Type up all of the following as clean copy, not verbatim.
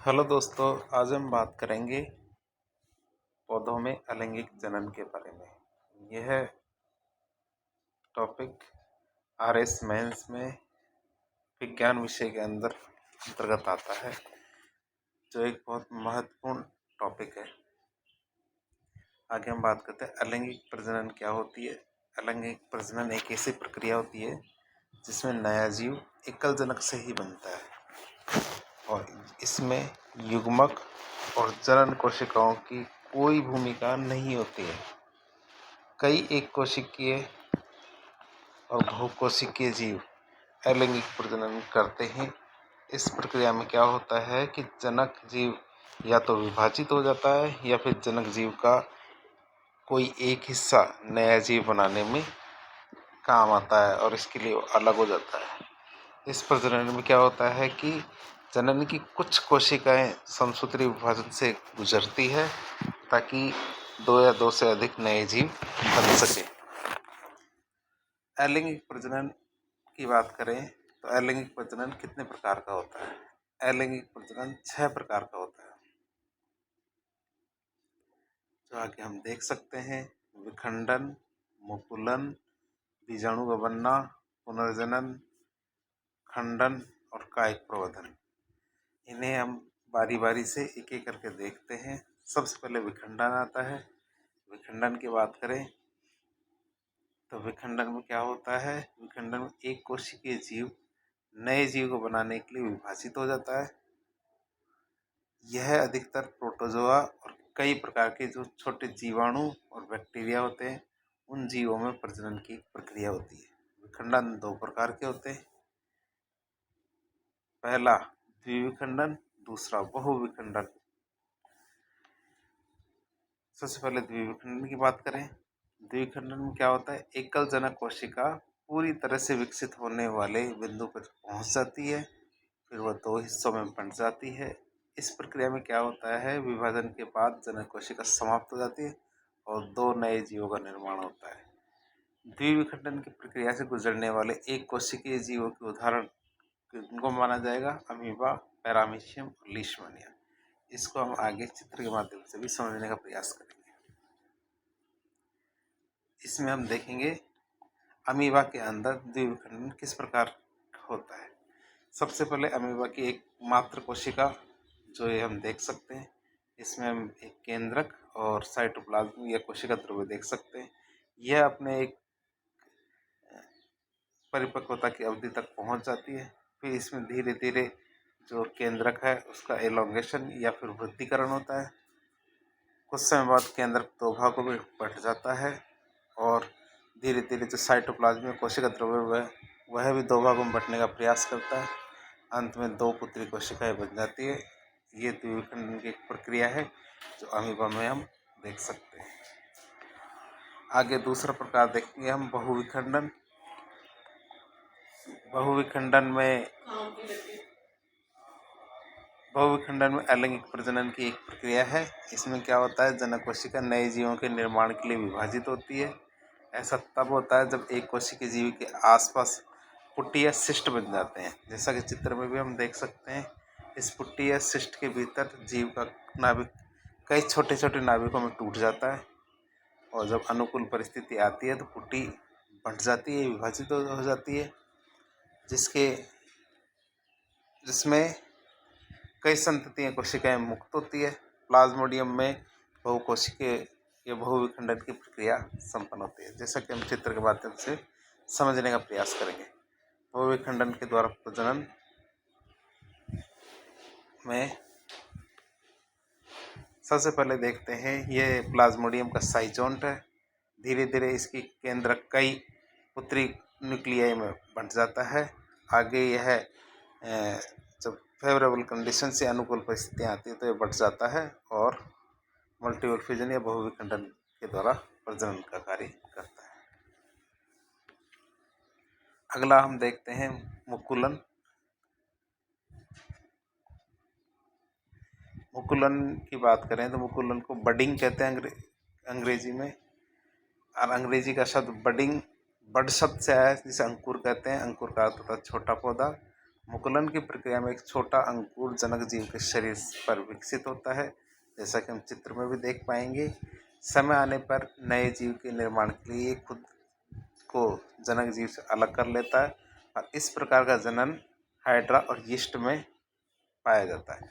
Hello दोस्तों, आज हम बात करेंगे पौधों में अलैंगिक जनन के बारे में। यह टॉपिक आरएस मेंस में विज्ञान विषय के अंतर्गत आता है, जो एक बहुत महत्वपूर्ण टॉपिक है। आगे हम बात करते हैं अलैंगिक प्रजनन क्या होती है। अलैंगिक प्रजनन एक ऐसी प्रक्रिया होती है जिसमें नया जीव एकल जनक से ही बनता है और इसमें युग्मक और जनन कोशिकाओं की कोई भूमिका नहीं होती है। कई एक कोशिकीय और बहुकोशिकीय जीव अलैंगिक प्रजनन करते हैं। इस प्रक्रिया में क्या होता है कि जनक जीव या तो विभाजित हो जाता है या फिर जनक जीव का कोई एक हिस्सा नया जीव बनाने में काम आता है और इसके लिए अलग हो जाता है। इस प्रजनन में क्या होता है कि जनन की कुछ कोशिकाएं समसूत्री विभाजन से गुजरती है ताकि दो या दो से अधिक नए जीव बन सके। अलैंगिक प्रजनन की बात करें तो अलैंगिक प्रजनन कितने प्रकार का होता है। अलैंगिक प्रजनन 6 प्रकार का होता है, जो आगे हम देख सकते हैं। विखंडन, मुकुलन, बीजाणु का बनना, पुनर्जनन, खंडन और कायिक प्रवर्धन। इन्हें हम बारी बारी से एक एक करके देखते हैं। सबसे पहले विखंडन आता है। विखंडन की बात करें तो विखंडन में क्या होता है। विखंडन में एक कोशिकीय जीव नए जीव को बनाने के लिए विभाजित हो जाता है। यह अधिकतर प्रोटोजोआ और कई प्रकार के जो छोटे जीवाणु और बैक्टीरिया होते हैं उन जीवों में प्रजनन की प्रक्रिया होती है। विखंडन 2 प्रकार के होते हैं। पहला द्विविखंडन, दूसरा बहुविखंडन। सबसे पहले द्विविखंडन की बात करें। द्विविखंडन में क्या होता है, एकल जनक कोशिका पूरी तरह से विकसित होने वाले बिंदु पर पहुंच जाती है, फिर वह 2 हिस्सों में बंट जाती है। इस प्रक्रिया में क्या होता है, विभाजन के बाद जनक कोशिका समाप्त हो जाती है और 2 नए जीवों का निर्माण होता है। द्विविखंडन की प्रक्रिया से गुजरने वाले एक कोशिकीय जीवों के उदाहरण किनको माना जाएगा, अमीबा, पैरामीशियम और लीशमैनिया। इसको हम आगे चित्र के माध्यम से भी समझने का प्रयास करेंगे। इसमें हम देखेंगे अमीबा के अंदर द्विविखंडन किस प्रकार होता है। सबसे पहले अमीबा की एक मात्र कोशिका जो ये हम देख सकते हैं। इसमें हम एक केंद्रक और साइटोप्लाज्म या कोशिका ध्रुव देख सकते हैं। यह अपने एक परिपक्वता की अवधि तक पहुंच जाती है। फिर इसमें धीरे धीरे जो केंद्रक है उसका एलोंगेशन या फिर वृद्धिकरण होता है। कुछ समय बाद केंद्रक 2 भागों में बंट जाता है और धीरे धीरे जो साइटोप्लाज्म में कोशिका ध्रुव वह भी 2 भागों में बंटने का प्रयास करता है। अंत में 2 पुत्री कोशिकाएं बन जाती है। ये द्विविखंडन की एक प्रक्रिया है जो अमीबा में हम देख सकते हैं। आगे दूसरा प्रकार देखेंगे हम बहुविखंडन। बहुविखंडन में अलैंगिक प्रजनन की एक प्रक्रिया है। इसमें क्या होता है, जनक कोशिका नए जीवों के निर्माण के लिए विभाजित होती है। ऐसा तब होता है जब एक कोशिकीय जीव के आसपास पुट्टी या सिस्ट बन जाते हैं। जैसा कि चित्र में भी हम देख सकते हैं, इस पुट्टी या सिस्ट के भीतर जीव का नाभिक कई छोटे छोटे नाभिकों में टूट जाता है और जब अनुकूल परिस्थिति आती है तो पुट्टी बंट जाती है, विभाजित हो जाती है, जिसमें कई संततियां कोशिकाएं मुक्त होती है। प्लाज्मोडियम में बहुकोशिकीय या बहुविखंडन की प्रक्रिया संपन्न होती है, जैसा कि हम चित्र के माध्यम से समझने का प्रयास करेंगे। बहुविखंडन के द्वारा प्रजनन में सबसे पहले देखते हैं, यह प्लाज्मोडियम का साइजोन्ट है। धीरे धीरे इसकी केंद्रक कई पुत्री न्यूक्लियाई में बंट जाता है। आगे यह जब फेवरेबल कंडीशन से अनुकूल परिस्थितियाँ आती है तो यह बढ़ जाता है और मल्टीपल फ्यूजन या बहुविखंडन के द्वारा प्रजनन का कार्य करता है। अगला हम देखते हैं मुकुलन। मुकुलन की बात करें तो मुकुलन को बडिंग कहते हैं अंग्रेजी में, और अंग्रेजी का शब्द बडिंग बड शब्द से आया है, जिसे अंकुर कहते हैं। अंकुर का अर्थ होता है छोटा पौधा मुकुलन की प्रक्रिया में एक छोटा अंकुर जनक जीव के शरीर पर विकसित होता है, जैसा कि हम चित्र में भी देख पाएंगे। समय आने पर नए जीव के निर्माण के लिए खुद को जनक जीव से अलग कर लेता है और इस प्रकार का जनन हाइड्रा और यीस्ट में पाया जाता है।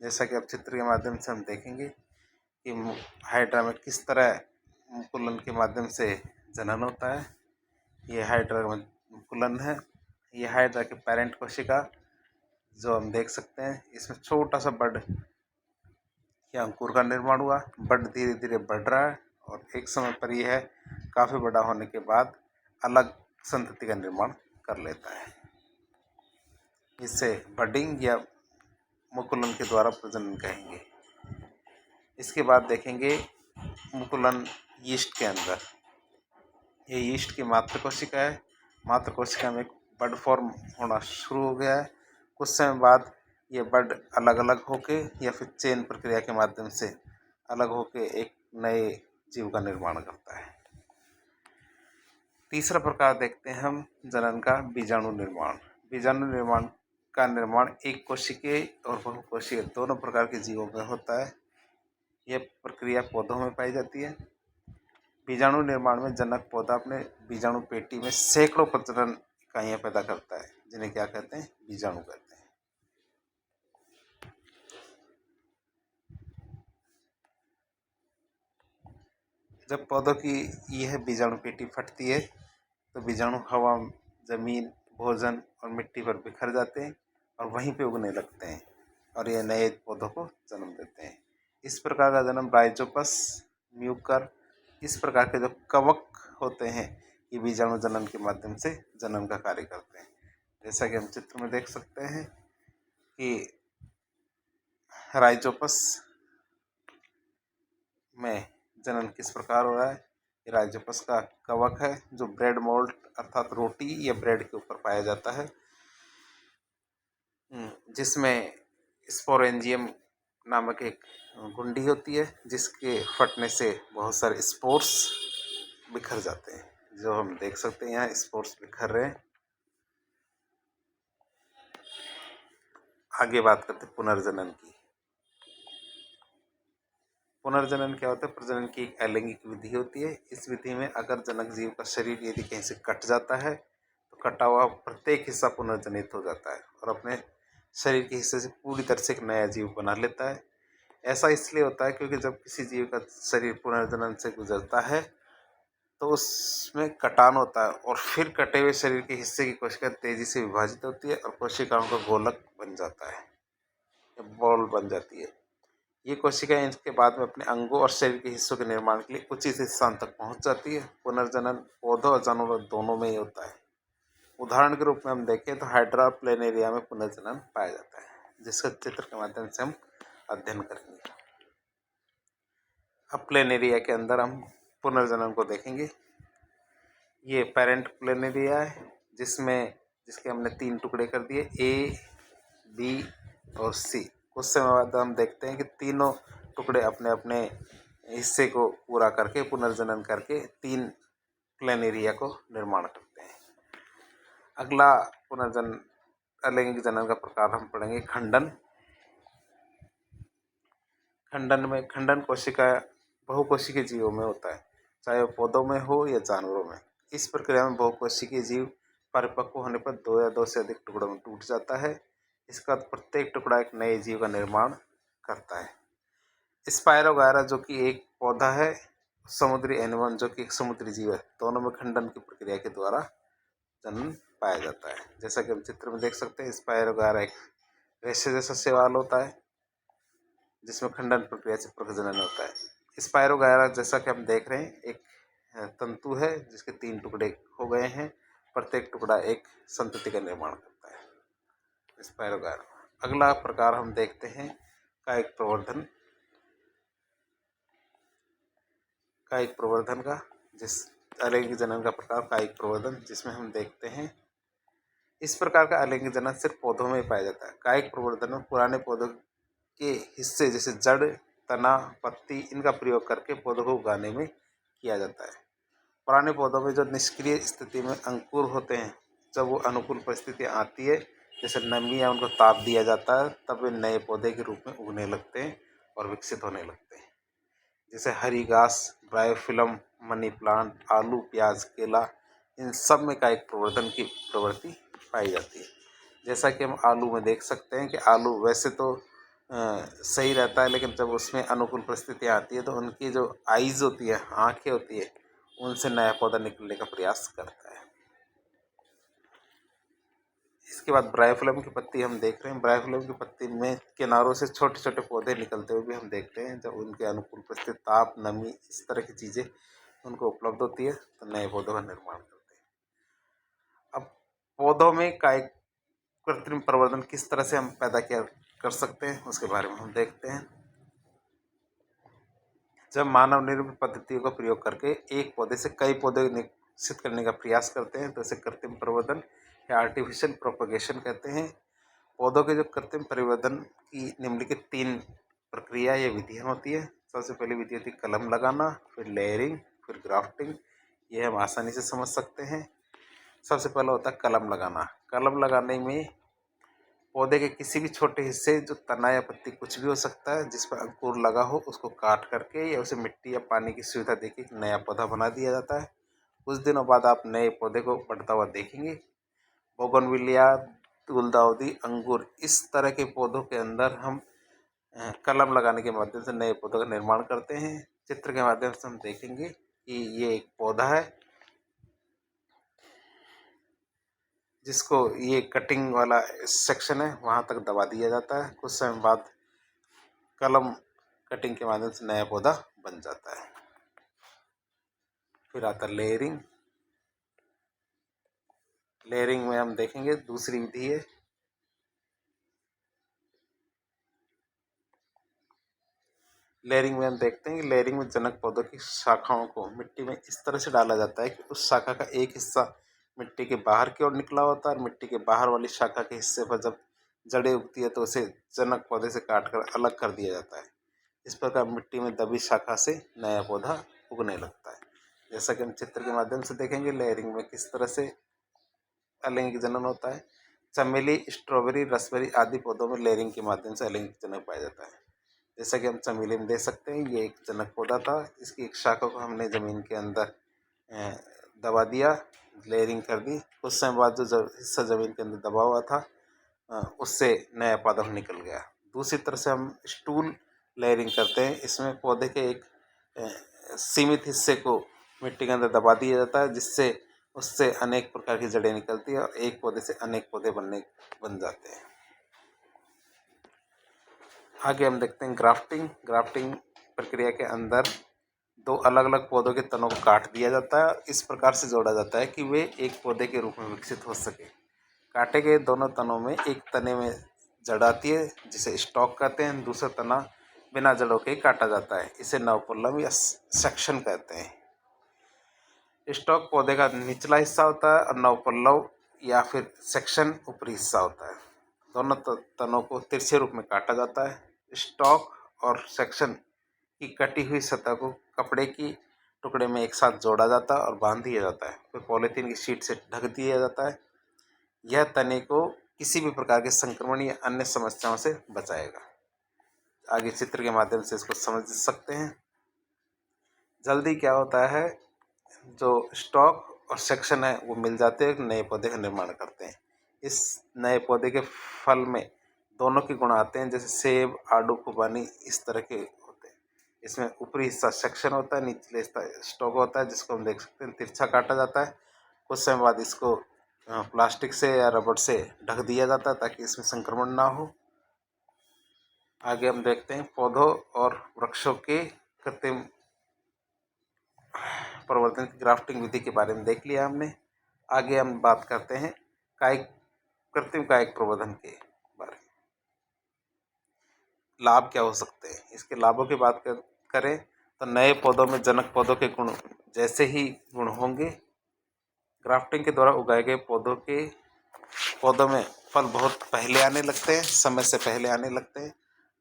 जैसा कि अब चित्र के माध्यम से हम देखेंगे कि हाइड्रा में किस तरह मुकुलन के माध्यम से जनन होता है। ये हाइड्रा में मुकुलन है। ये हाइड्रा के पेरेंट कोशिका जो हम देख सकते हैं, इसमें छोटा सा बड या अंकुर का निर्माण हुआ। बड धीरे धीरे बढ़ रहा है और एक समय पर यह काफ़ी बड़ा होने के बाद अलग संतति का निर्माण कर लेता है। इसे बडिंग या मुकुलन के द्वारा प्रजनन कहेंगे। इसके बाद देखेंगे मुकुलन यीस्ट के अंदर। ये यीस्ट की मातृ कोशिका है। मातृ कोशिका में बड फॉर्म होना शुरू हो गया है। कुछ समय बाद ये बड अलग अलग होके या फिर चेन प्रक्रिया के माध्यम से अलग होके एक नए जीव का निर्माण करता है। तीसरा प्रकार देखते हैं हम जनन का बीजाणु निर्माण। बीजाणु निर्माण का निर्माण एक कोशिकीय और बहुकोशिकीय दोनों प्रकार के जीवों में होता है। यह प्रक्रिया पौधों में पाई जाती है। बीजाणु निर्माण में जनक पौधा अपने बीजाणु पेटी में सैकड़ों प्रजनन इकाइयां पैदा करता है, जिन्हें क्या कहते हैं? बीजाणु कहते हैं। जब पौधों की यह बीजाणु पेटी फटती है तो बीजाणु हवा, जमीन, भोजन और मिट्टी पर बिखर जाते हैं और वहीं पे उगने लगते हैं और ये नए पौधों को जन्म देते हैं। इस प्रकार का जन्म राइजोपस, म्यूकर, इस प्रकार के जो कवक होते हैं, ये बीजाणु जनन के माध्यम से जनन का कार्य करते हैं। जैसा कि हम चित्र में देख सकते हैं कि राइजोपस में जनन किस प्रकार हो रहा है। राइजोपस का कवक है जो ब्रेड मोल्ड अर्थात रोटी या ब्रेड के ऊपर पाया जाता है, जिसमें स्पोरेंजियम नामक एक गुंडी होती है, जिसके फटने से बहुत सारे स्पोर्स बिखर जाते हैं, जो हम देख सकते हैं यहाँ स्पोर्स बिखर रहे हैं। आगे बात करते हैं पुनर्जनन की। पुनर्जनन क्या होता है? प्रजनन की एक अलैंगिक विधि होती है। इस विधि में अगर जनक जीव का शरीर यदि कहीं से कट जाता है तो कटा हुआ प्रत्येक हिस्सा पुनर्जनित हो जाता है और अपने शरीर के हिस्से से पूरी तरह से एक नया जीव बना लेता है। ऐसा इसलिए होता है क्योंकि जब किसी जीव का शरीर पुनर्जनन से गुजरता है तो उसमें कटान होता है और फिर कटे हुए शरीर के हिस्से की कोशिका तेजी से विभाजित होती है और कोशिकाओं का गोलक बन जाता है, बॉल बन जाती है। ये कोशिकाएं इसके बाद में अपने अंगों और शरीर के हिस्सों के निर्माण के लिए उचित स्थान तक पहुंच जाती है। पुनर्जनन पौधों और जानवरों दोनों में ही होता है। उदाहरण के रूप में हम देखें तो हाइड्रा प्लेनेरिया में पुनर्जनन पाया जाता है, जिसका चित्र के माध्यम से हम अध्ययन करेंगे। अब प्लेनेरिया के अंदर हम पुनर्जनन को देखेंगे। ये पेरेंट प्लेनेरिया है जिसके हमने 3 टुकड़े कर दिए, ए, बी और सी। कुछ समय बाद हम देखते हैं कि तीनों टुकड़े अपने अपने हिस्से को पूरा करके पुनर्जनन करके 3 प्लेनेरिया को निर्माण करते हैं। अगला पुनर्जनन अलैंगिक जनन का प्रकार हम पढ़ेंगे खंडन। खंडन कोशिका बहुकोशिकीय जीवों में होता है, चाहे वो पौधों में हो या जानवरों में। इस प्रक्रिया में बहुकोशिकीय जीव परिपक्व होने पर 2 या 2 से अधिक टुकड़ों में टूट जाता है। इसका प्रत्येक टुकड़ा एक नए जीव का निर्माण करता है। स्पायरोगायरा जो कि एक पौधा है, समुद्री एनिमन जो कि एक समुद्री जीव है, दोनों में खंडन की प्रक्रिया के द्वारा जनन पाया जाता है। जैसा कि हम चित्र में देख सकते हैं, स्पायरोगायरा एक रेशे जैसा शैवाल होता है जिसमें खंडन प्रक्रिया से प्रजनन होता है। स्पायरोगायरा जैसा कि हम देख रहे हैं एक तंतु है जिसके 3 टुकड़े हो गए हैं, प्रत्येक टुकड़ा एक संतति का निर्माण करता है। स्पायरोगायरा। अगला प्रकार हम देखते हैं कायिक प्रवर्धन। कायिक प्रवर्धन का अलैंगिक जनन का प्रकार कायिक प्रवर्धन, जिसमें हम देखते हैं इस प्रकार का अलैंगिक जनन सिर्फ पौधों में ही पाया जाता है। कायिक प्रवर्धन में पुराने पौधों के हिस्से जैसे जड़, तना, पत्ती, इनका प्रयोग करके पौधों को उगाने में किया जाता है। पुराने पौधों में जो निष्क्रिय स्थिति में अंकुर होते हैं, जब वो अनुकूल परिस्थिति आती है जैसे नमी या उनको ताप दिया जाता है तब वे नए पौधे के रूप में उगने लगते हैं और विकसित होने लगते हैं। जैसे हरी घास, ब्रायोफिल्म, मनी प्लांट, आलू, प्याज, केला, इन सब में कायिक प्रवर्धन की प्रवृत्ति पाई जाती है। जैसा कि हम आलू में देख सकते हैं कि आलू वैसे तो सही रहता है, लेकिन जब उसमें अनुकूल परिस्थितियाँ आती है तो उनकी जो आइज़ होती है, आँखें होती है, उनसे नया पौधा निकलने का प्रयास करता है। इसके बाद ब्रायोफिल्म की पत्ती हम देख रहे हैं। ब्रायोफिल्म की पत्ती में किनारों से छोटे छोटे पौधे निकलते हुए भी हम देखते हैं। जब उनके अनुकूल परिस्थिति, ताप, नमी, इस तरह की चीज़ें उनको उपलब्ध होती है तो नए पौधों का निर्माण करते हैं। अब पौधों में कायिक कृत्रिम प्रवर्धन किस तरह से हम पैदा किया कर सकते हैं उसके बारे में हम देखते हैं। जब मानव निर्मित पद्धतियों का प्रयोग करके एक पौधे से कई पौधे विकसित करने का प्रयास करते हैं तो इसे कृत्रिम प्रवर्धन या आर्टिफिशियल प्रोपगेशन कहते हैं। पौधों के जो कृत्रिम परिवर्धन की निम्नलिखित 3 प्रक्रिया या विधियाँ होती है। सबसे पहली विधि होती है कलम लगाना, फिर लेयरिंग, फिर ग्राफ्टिंग। ये हम आसानी से समझ सकते हैं। सबसे पहला होता है कलम लगाना। कलम लगाने में पौधे के किसी भी छोटे हिस्से, जो तना या पत्ती कुछ भी हो सकता है, जिस पर अंकुर लगा हो, उसको काट करके या उसे मिट्टी या पानी की सुविधा देके एक नया पौधा बना दिया जाता है। कुछ दिनों बाद आप नए पौधे को बढ़ता हुआ देखेंगे। बोगनविलिया, गुलदाउदी, अंगूर, इस तरह के पौधों के अंदर हम कलम लगाने के माध्यम से नए पौधों का निर्माण करते हैं। चित्र के माध्यम से हम देखेंगे कि ये एक पौधा है जिसको ये कटिंग वाला सेक्शन है, वहाँ तक दबा दिया जाता है। कुछ समय बाद कलम कटिंग के माध्यम से नया पौधा बन जाता है। फिर आता है लेयरिंग। लेयरिंग में हम देखेंगे दूसरी विधि है। लेयरिंग में हम देखते हैं कि लेयरिंग में जनक पौधों की शाखाओं को मिट्टी में इस तरह से डाला जाता है कि उस शाखा का एक हिस्सा मिट्टी के बाहर की ओर निकला होता है और मिट्टी के बाहर वाली शाखा के हिस्से पर जब जड़ें उगती है तो उसे जनक पौधे से काटकर अलग कर दिया जाता है। इस प्रकार मिट्टी में दबी शाखा से नया पौधा उगने लगता है। जैसा कि हम चित्र के माध्यम से देखेंगे लेयरिंग में किस तरह से अलैंगिक जनन होता है। चमेली, स्ट्रॉबेरी, रसबेरी आदि पौधों में लेयरिंग के माध्यम से अलैंगिक जनन पाया जाता है। जैसा कि हम चमेली में देख सकते हैं, ये एक जनक पौधा था। इसकी एक शाखा को हमने ज़मीन के अंदर दबा दिया, लेयरिंग कर दी। कुछ समय बाद जो हिस्सा ज़मीन के अंदर दबा हुआ था उससे नया पौधा निकल गया। दूसरी तरह से हम स्टूल लेयरिंग करते हैं। इसमें पौधे के एक सीमित हिस्से को मिट्टी के अंदर दबा दिया जाता है, जिससे उससे अनेक प्रकार की जड़ें निकलती है और एक पौधे से अनेक पौधे बन जाते हैं। आगे हम देखते हैं ग्राफ्टिंग। ग्राफ्टिंग प्रक्रिया के अंदर 2 अलग अलग पौधों के तनों को काट दिया जाता है। इस प्रकार से जोड़ा जाता है कि वे एक पौधे के रूप में विकसित हो सके। काटे गए दोनों तनों में एक तने में जड़ आती है जिसे स्टॉक कहते हैं। दूसरा तना बिना जड़ों के काटा जाता है, इसे नवपल्लव या सेक्शन कहते हैं। स्टॉक पौधे का निचला हिस्सा होता है और नवपल्लव या फिर सेक्शन ऊपरी हिस्सा होता है। दोनों तनों को तिरछे रूप में काटा जाता है। स्टॉक और सेक्शन की कटी हुई सतह को कपड़े की टुकड़े में एक साथ जोड़ा जाता है और बांध दिया जाता है। फिर पॉलीथीन की शीट से ढक दिया जाता है। यह तने को किसी भी प्रकार के संक्रमण या अन्य समस्याओं से बचाएगा। आगे चित्र के माध्यम से इसको समझ सकते हैं। जल्दी क्या होता है, जो स्टॉक और सेक्शन है वो मिल जाते हैं, नए पौधे का निर्माण करते हैं। इस नए पौधे के फल में दोनों के गुण आते हैं, जैसे सेब, आड़ू, खुबानी, इस तरह के होते हैं। इसमें ऊपरी हिस्सा सेक्शन होता है, निचले हिस्सा स्टॉक होता है, जिसको हम देख सकते हैं तिरछा काटा जाता है। कुछ समय बाद इसको प्लास्टिक से या रबड़ से ढक दिया जाता है ताकि इसमें संक्रमण ना हो। आगे हम देखते हैं पौधों और वृक्षों के कृत्रिम प्रवर्धन की ग्राफ्टिंग विधि के बारे में देख लिया हमने। आगे हम बात करते हैं कृत्रिम कायिक प्रवर्धन के बारे में। लाभ क्या हो सकते हैं, इसके लाभों की बात करें तो नए पौधों में जनक पौधों के गुण जैसे ही गुण होंगे। ग्राफ्टिंग के द्वारा उगाए गए पौधों में फल बहुत पहले आने लगते हैं, समय से पहले आने लगते हैं।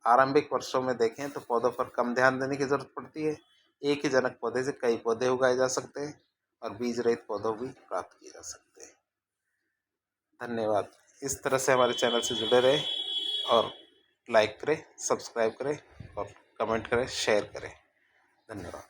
आरंभिक वर्षों में देखें तो पौधों पर कम ध्यान देने की जरूरत पड़ती है। एक ही जनक पौधे से कई पौधे उगाए जा सकते हैं और बीज रहित पौधों भी प्राप्त किए जा सकते हैं। धन्यवाद। इस तरह से हमारे चैनल से जुड़े रहें और लाइक करें, सब्सक्राइब करें और कमेंट करें, शेयर करें। धन्यवाद।